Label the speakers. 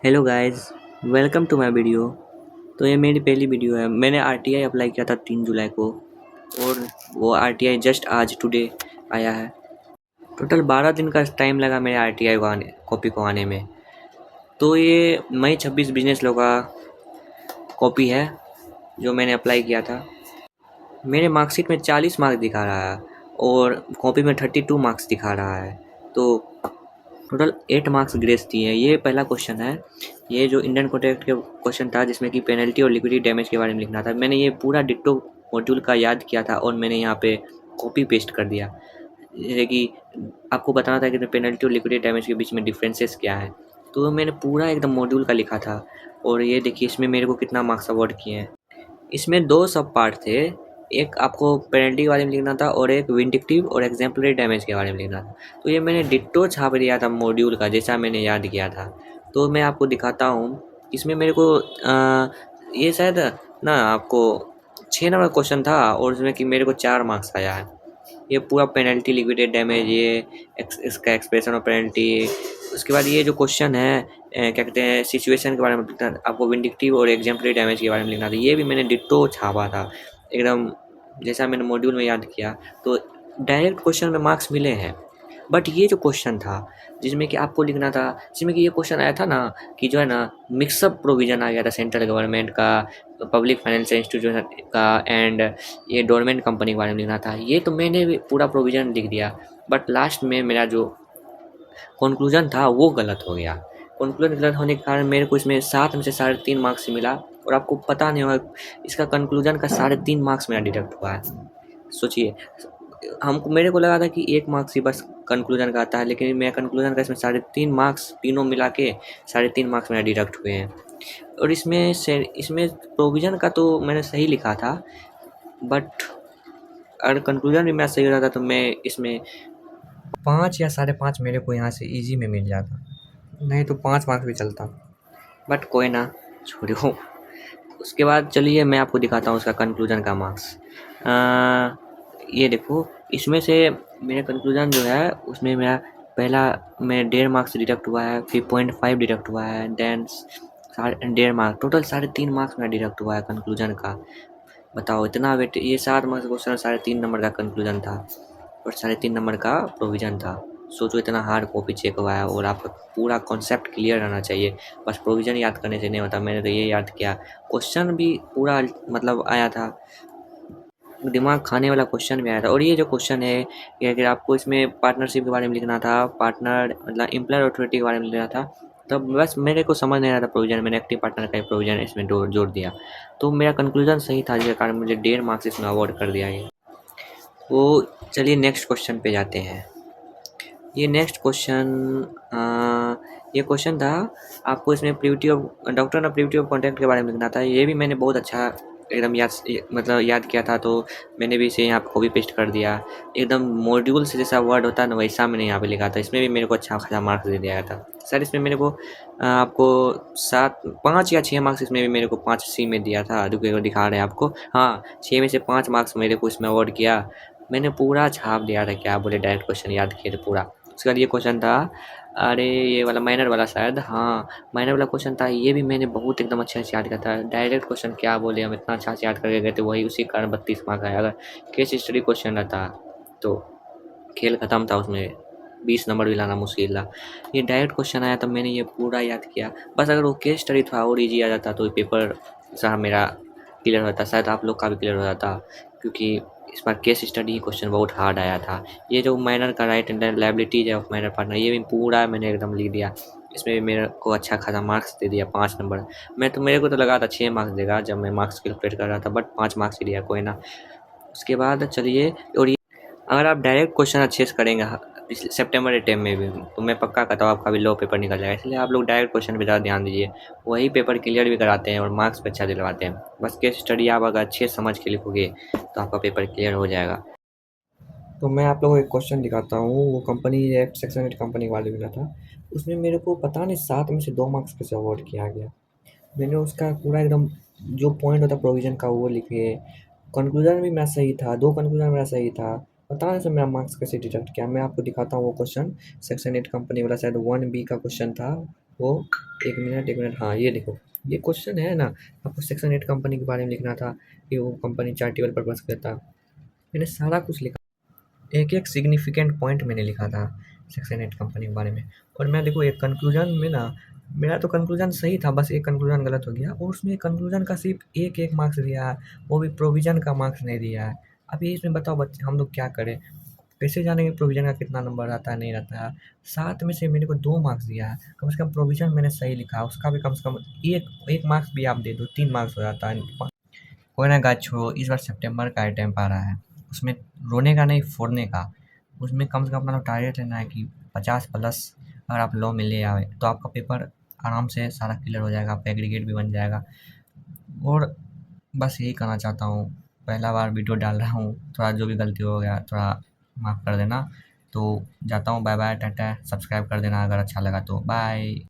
Speaker 1: Hello guys, welcome to my video. तो ये मेरी पहली वीडियो है। मैंने आरटीआई अप्लाई किया था 3 जुलाई को और वो आरटीआई जस्ट आज टुडे आया है। टोटल 12 दिन का टाइम लगा मेरे आरटीआई को आने कॉपी को आने में। तो ये मई 26 बिजनेस लॉ का कॉपी है जो मैंने अप्लाई किया था। मेरे मार्कशीट में 40 मार्क्स दिखा रहा है और कॉपी में 32 मार्क्स दिखा रहा है। तो टोटल 8 मार्क्स ग्रेस दिए हैं। ये पहला क्वेश्चन है। ये जो इंडियन कॉन्ट्रैक्ट के क्वेश्चन था जिसमें कि पेनल्टी और लिक्विडिटी डैमेज के बारे में लिखना था। मैंने ये पूरा डिट्टो मॉड्यूल का याद किया था और मैंने यहाँ पे कॉपी पेस्ट कर दिया। जैसे कि आपको बताना था कि पेनल्टी और लिक्विडिटी डैमेज के बीच में डिफरेंसेस क्या है। तो मैंने पूरा एकदम मॉड्यूल का लिखा था और ये देखिए इसमें मेरे को कितना मार्क्स अवार्ड किए हैं। इसमें 2 सब पार्ट थे। एक आपको पेनल्टी के बारे में लिखना था और एक विंडिक्टिव और एग्ज़ेम्पलरी डैमेज के बारे में लिखना था। तो ये मैंने डिट्टो छाप दिया था मॉड्यूल का, जैसा मैंने याद किया था। तो मैं आपको दिखाता हूँ। इसमें मेरे को ये शायद ना आपको 6 नंबर क्वेश्चन था और उसमें कि मेरे को 4 मार्क्स आया है। ये पूरा पेनल्टी, लिक्विडेट डैमेज, ये इसका एक्सप्रेशन ऑफ पेनल्टी। उसके बाद ये जो क्वेश्चन है क्या कहते हैं, सिचुएशन के बारे में लिखना था। आपको विंडिक्टिव और एग्जाम्पलरी डैमेज के बारे में लिखना था। ये भी मैंने डिट्टो छापा था एकदम जैसा मैंने मॉड्यूल में याद किया। तो डायरेक्ट क्वेश्चन में मार्क्स मिले हैं। बट ये जो क्वेश्चन था जिसमें कि आपको लिखना था, जिसमें कि ये क्वेश्चन आया था ना कि जो है ना मिक्सअप प्रोविज़न आ गया था सेंट्रल गवर्नमेंट का, पब्लिक फाइनेंशियल इंस्टीट्यूशन का एंड ये डोरमेंट कंपनी के बारे में लिखना था। ये तो मैंने भी पूरा प्रोविज़न लिख दिया। बट लास्ट में मेरा जो कंक्लूजन था वो गलत हो गया। कंक्लूजन गलत होने के कारण मेरे को इसमें 7 में से 3.5 मार्क्स मिला और आपको पता नहीं होगा इसका कंक्लूजन का 3.5 मार्क्स मेरा डिडक्ट हुआ है। सोचिए, हमको मेरे को लगा था कि 1 मार्क्स ही बस कंक्लूजन का आता है, लेकिन मेरा कंक्लूजन का इसमें 3.5 मार्क्स तीनों मिला के 3.5 मार्क्स मेरा डिडक्ट हुए हैं। और इसमें प्रोविज़न का तो मैंने सही लिखा था, बट अगर कंक्लूजन भी मेरा सही हो जाता तो मैं इसमें 5 या 5.5 मेरे को यहाँ से ईज़ी में मिल जाता, नहीं तो 5 मार्क्स भी चलता। बट कोई ना, छोड़ो। उसके बाद चलिए मैं आपको दिखाता हूँ उसका कंक्लूजन का मार्क्स। ये देखो, इसमें से मेरा कंक्लूजन जो है उसमें मेरा पहला में 1.5 मार्क्स डिडक्ट हुआ है, फिर 0.5 डिडक्ट हुआ है, देन 1.5 मार्क्स, टोटल 3.5 मार्क्स मेरा डिडक्ट हुआ है कंक्लूजन का। बताओ इतना वेट, ये 7 मार्क्स क्वेश्चन 3.5 नंबर का कंक्लूजन था और 3.5 नंबर का प्रोविज़न था। सोचो इतना हार्ड कॉपी चेक हुआ है और आपका पूरा कॉन्सेप्ट क्लियर रहना चाहिए। बस प्रोविज़न याद करने से नहीं होता। मैंने तो ये याद किया, क्वेश्चन भी पूरा मतलब आया था, दिमाग खाने वाला क्वेश्चन भी आया था। और ये जो क्वेश्चन है कि अगर आपको इसमें पार्टनरशिप के बारे में लिखना था, पार्टनर मतलब एम्प्लॉयर अथॉरिटी के बारे में लिखना था, तब बस मेरे को समझ नहीं आ रहा था प्रोविज़न। मैंने एक्टिव पार्टनर का प्रोविज़न इसमें जोड़ दिया। तो मेरा कंक्लूजन सही था, जिसके कारण मुझे 1.5 मार्क्स इसमें अवार्ड कर दिया गया। तो चलिए नेक्स्ट क्वेश्चन पे जाते हैं। ये नेक्स्ट क्वेश्चन ये क्वेश्चन था, आपको इसमें privity of doctor of privity of contract के बारे में लिखना था। ये भी मैंने बहुत अच्छा एकदम याद किया था, तो मैंने भी इसे यहाँ पे कॉपी पेस्ट कर दिया। एकदम मॉड्यूल से जैसा वर्ड होता है ना वैसा मैंने यहाँ पे लिखा था। इसमें भी मेरे को अच्छा खासा मार्क्स दे दिया गया था। सर इसमें मेरे को आपको 5 या 6 मार्क्स इसमें भी मेरे को 5 सी में दिया था, जो कि दिखा रहे हैं आपको। हाँ, 6 में से 5 मार्क्स मेरे को इसमें अवार्ड किया। मैंने पूरा छाप दिया था, क्या बोले, डायरेक्ट क्वेश्चन याद किए थे पूरा। उसके बाद ये क्वेश्चन था, अरे ये वाला माइनर वाला शायद, हाँ माइनर वाला क्वेश्चन था। ये भी मैंने बहुत एकदम अच्छे से याद किया था। डायरेक्ट क्वेश्चन क्या बोले, हम इतना अच्छा से याद करके गए थे, वही उसी कारण 32 मार्क्स आया। अगर केस स्टडी क्वेश्चन रहता तो खेल ख़त्म था, उसमें 20 नंबर भी लाना मुश्किल था। ये डायरेक्ट क्वेश्चन आया तो मैंने ये पूरा याद किया। बस अगर वो केस स्टडी थोड़ा और ईजी आ जाता तो पेपर सारा मेरा क्लियर होता, शायद आप लोग का भी क्लियर हो जाता, क्योंकि इस बार केस स्टडी क्वेश्चन बहुत हार्ड आया था। ये जो माइनर का right and liabilities of minor partner, ये भी पूरा मैंने एकदम लिख दिया। इसमें भी मेरे को अच्छा खासा मार्क्स दे दिया, 5 नंबर। मेरे को तो लगा था 6 मार्क्स देगा जब मैं मार्क्स कैलकुलेट कर रहा था, बट 5 मार्क्स ही दिया, कोई ना। उसके बाद चलिए, और ये अगर आप डायरेक्ट क्वेश्चन अच्छे से करेंगे पिछले सितंबर के टाइम में भी, तो मैं पक्का कहता हूँ आपका भी लो पेपर निकल जाएगा। इसलिए आप लोग डायरेक्ट क्वेश्चन पे ज़्यादा ध्यान दीजिए, वही पेपर क्लियर भी कराते हैं और मार्क्स भी अच्छा दिलवाते हैं। बस केस स्टडी आप अगर अच्छे समझ के लिखोगे तो आपका पेपर क्लियर हो जाएगा। तो मैं आप लोगों को एक क्वेश्चन दिखाता हूँ। वो कंपनी एक्ट सेक्शन 8 कंपनी वाले मिला था। उसमें मेरे को पता नहीं 7 में से 2 मार्क्स कैसे अवॉर्ड किया गया। मैंने उसका पूरा एकदम जो पॉइंट होता प्रोविज़न का वो लिखे। कंक्लूजन भी मेरा सही था, 2 कंक्लूजन मेरा सही था। पता नहीं सर मेरा मार्क्स कैसे डिडक्ट किया। मैं आपको दिखाता हूँ वो क्वेश्चन। सेक्शन 8 कंपनी वाला शायद 1 बी का क्वेश्चन था। वो एक मिनट, हाँ ये देखो, ये क्वेश्चन है ना, आपको सेक्शन 8 कंपनी के बारे में लिखना था कि वो कंपनी चैरिटेबल पर्पस का था। मैंने सारा कुछ लिखा, एक एक सिग्निफिकेंट पॉइंट मैंने लिखा था सेक्शन 8 कंपनी के बारे में। और मैं देखो एक कंक्लूजन में ना, मेरा तो कंक्लूजन सही था, बस एक कंक्लूजन गलत हो गया और उसमें कंक्लूजन का सिर्फ एक मार्क्स दिया है, वो भी प्रोविजन का मार्क्स नहीं दिया है। अभी इसमें बताओ बच्चे, हम लोग क्या करें, कैसे जानेंगे प्रोविजन का कितना नंबर आता है नहीं रहता है। 7 में से मेरे को 2 मार्क्स दिया है, कम से कम प्रोविजन मैंने सही लिखा है, उसका भी कम से कम एक मार्क्स भी आप दे दो, 3 मार्क्स हो जाता है। कोई ना गाइस, छोड़ो, इस बार सितंबर का अटेम्प्ट आ रहा है, उसमें रोने का नहीं फोड़ने का। उसमें कम से कम अपना टारगेट लेना है कि 50 प्लस अगर आप लो में ले आए तो आपका पेपर आराम से सारा क्लियर हो जाएगा, आपका एग्रीगेट भी बन जाएगा। और बस यही कहना चाहता हूँ, पहला बार वीडियो डाल रहा हूँ, थोड़ा जो भी गलती हो गया थोड़ा माफ़ कर देना। तो जाता हूँ, बाय बाय, टाटा, सब्सक्राइब कर देना अगर अच्छा लगा तो, बाय।